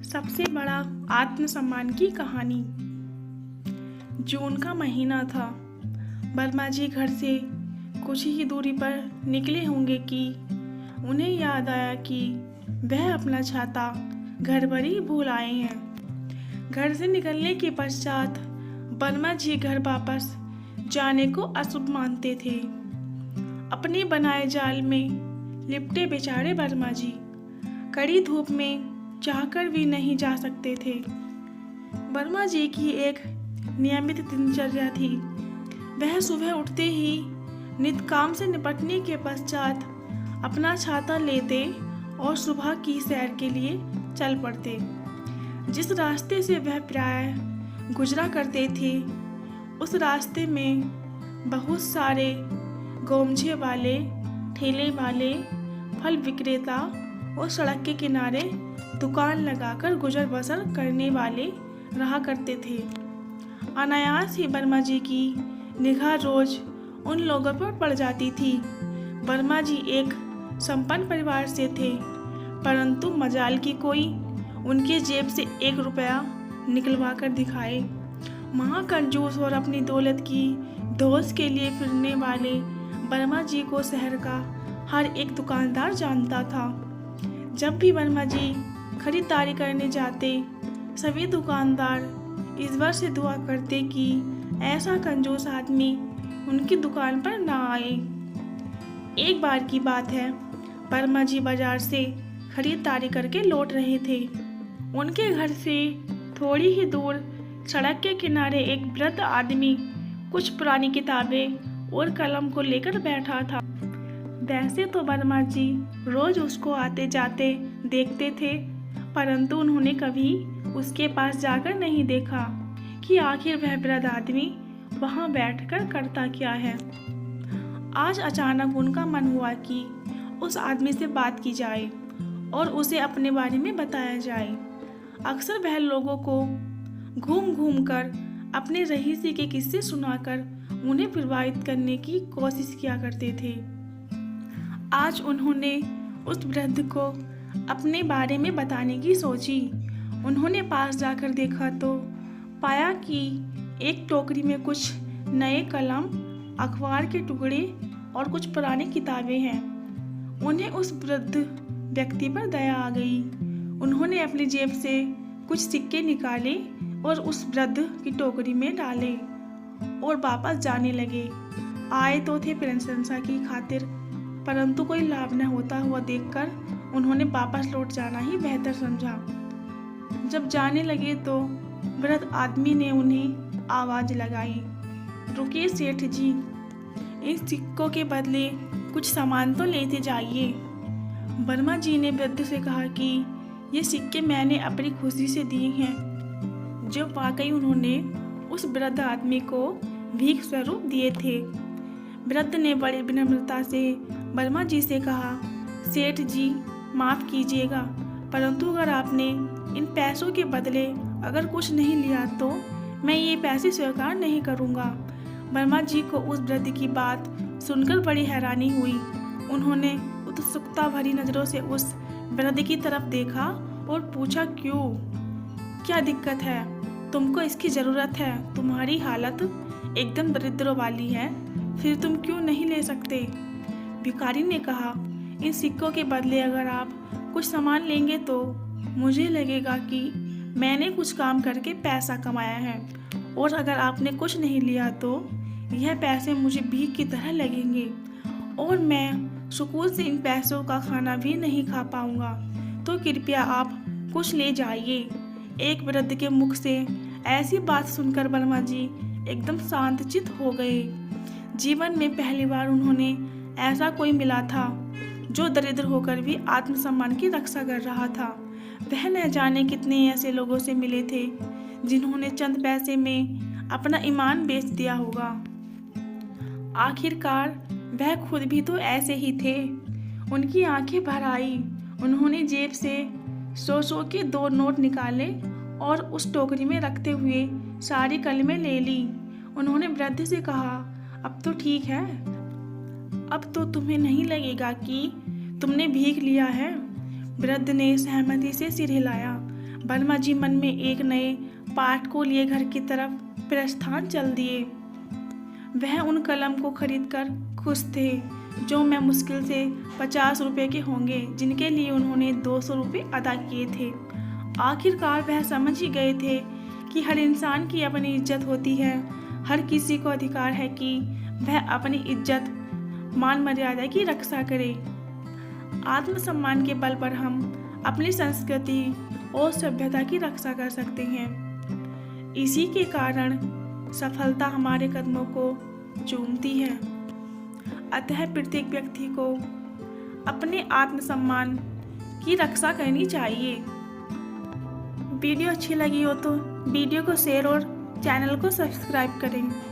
सबसे बड़ा आत्मसम्मान की कहानी। जून का महीना था। वर्मा जी घर से कुछ ही दूरी पर निकले होंगे कि उन्हें याद आया कि वह अपना छाता घर पर ही भूल आए हैं। घर से निकलने के पश्चात वर्मा जी घर वापस जाने को अशुभ मानते थे। अपने बनाए जाल में लिपटे बेचारे वर्मा जी कड़ी धूप में चाहकर भी नहीं जा सकते थे। वर्मा जी की एक नियमित दिनचर्या थी। वह सुबह उठते ही नित्य काम से निपटने के पश्चात अपना छाता लेते और सुबह की सैर के लिए चल पड़ते। जिस रास्ते से वह प्रायः गुजरा करते थे उस रास्ते में बहुत सारे गोमछे वाले, ठेले वाले, फल विक्रेता और सड़क के किनारे दुकान लगाकर गुजर बसर करने वाले रहा करते थे। अनायास ही वर्मा जी की निगाह रोज उन लोगों पर पड़ जाती थी। वर्मा जी एक संपन्न परिवार से थे, परंतु मजाल की कोई उनके जेब से 1 रुपया निकलवा कर दिखाए। महाकंजूस और अपनी दौलत की धौंस के लिए फिरने वाले वर्मा जी को शहर का हर एक दुकानदार जानता था। जब भी वर्मा जी खरीदारी करने जाते, सभी दुकानदार ईश्वर से दुआ करते कि ऐसा कंजूस आदमी उनकी दुकान पर ना आए। एक बार की बात है, वर्मा जी बाजार से खरीदारी करके लौट रहे थे। उनके घर से थोड़ी ही दूर सड़क के किनारे एक वृद्ध आदमी कुछ पुरानी किताबें और कलम को लेकर बैठा था। वैसे तो वर्मा जी रोज उसको आते जाते देखते थे, परंतु उन्होंने कभी उसके पास जाकर नहीं देखा कि आखिर वह वृद्ध आदमी वहां बैठकर करता क्या है। आज अचानक उनका मन हुआ कि उस आदमी से बात की जाए और उसे अपने बारे में बताया जाए। अक्सर वह लोगों को घूम घूम कर अपने रईसी के किस्से सुनाकर उन्हें प्रभावित करने की कोशिश किया करते थे। आज उन्होंने उस वृद्ध को अपने बारे में बताने की सोची। उन्होंने पास जाकर देखा तो पाया कि एक टोकरी में कुछ नए कलम, अखबार के टुकड़े और कुछ पुरानी किताबें हैं। उन्हें उस वृद्ध व्यक्ति पर दया आ गई। उन्होंने अपनी जेब से कुछ सिक्के निकाले और उस वृद्ध की टोकरी में डाले और वापस जाने लगे। आए तो थे प्रशंसा की खातिर, परंतु कोई लाभ न होता हुआ देखकर उन्होंने वापस लौट जाना ही बेहतर समझा। जब जाने लगे तो वृद्ध आदमी ने उन्हें आवाज लगाई, रुकिए सेठ जी, इन सिक्कों के बदले कुछ सामान तो लेते जाइए। वर्मा जी ने वृद्ध से कहा कि ये सिक्के मैंने अपनी खुशी से दिए हैं, जो वाकई उन्होंने उस वृद्ध आदमी को भीख स्वरूप दिए थे। वृद्ध ने बड़ी विनम्रता से वर्मा जी से कहा, सेठ जी माफ़ कीजिएगा, परंतु अगर आपने इन पैसों के बदले अगर कुछ नहीं लिया तो मैं ये पैसे स्वीकार नहीं करूँगा। वर्मा जी को उस वृद्ध की बात सुनकर बड़ी हैरानी हुई। उन्होंने उत्सुकता भरी नज़रों से उस वृद्ध की तरफ देखा और पूछा, क्यों, क्या दिक्कत है? तुमको इसकी ज़रूरत है? तुम्हारी हालत एकदम दरिद्र वाली है, फिर तुम क्यों नहीं ले सकते? भिखारी ने कहा, इन सिक्कों के बदले अगर आप कुछ सामान लेंगे तो मुझे लगेगा कि मैंने कुछ काम करके पैसा कमाया है, और अगर आपने कुछ नहीं लिया तो यह पैसे मुझे भीख की तरह लगेंगे और मैं सुकून से इन पैसों का खाना भी नहीं खा पाऊंगा। तो कृपया आप कुछ ले जाइए। एक वृद्ध के मुख से ऐसी बात सुनकर वर्मा जी एकदम शांतचित्त हो गए। जीवन में पहली बार उन्होंने ऐसा कोई मिला था जो दरिद्र होकर भी आत्मसम्मान की रक्षा कर रहा था। वह न जाने कितने ऐसे लोगों से मिले थे जिन्होंने चंद पैसे में अपना ईमान बेच दिया होगा। आखिरकार वह खुद भी तो ऐसे ही थे। उनकी आंखें भर आई। उन्होंने जेब से 100 के 2 नोट निकाले और उस टोकरी में रखते हुए सारी कलमें ले ली। उन्होंने वृद्ध से कहा, अब तो ठीक है, अब तो तुम्हें नहीं लगेगा कि तुमने भीख लिया है। वृद्ध ने सहमति से सिर हिलाया। वर्मा जी मन में एक नए पाठ को लिए घर की तरफ प्रस्थान चल दिए। वह उन कलम को खरीदकर खुश थे जो मैं मुश्किल से 50 रुपए के होंगे, जिनके लिए उन्होंने 200 रुपये अदा किए थे। आखिरकार वह समझ ही गए थे कि हर इंसान की अपनी इज्जत होती है। हर किसी को अधिकार है कि वह अपनी इज्जत मान मर्यादा की रक्षा करे। आत्मसम्मान के बल पर हम अपनी संस्कृति और सभ्यता की रक्षा कर सकते हैं। इसी के कारण सफलता हमारे कदमों को चूमती है। अतः प्रत्येक व्यक्ति को अपने आत्मसम्मान की रक्षा करनी चाहिए। वीडियो अच्छी लगी हो तो वीडियो को शेयर और चैनल को सब्सक्राइब करें।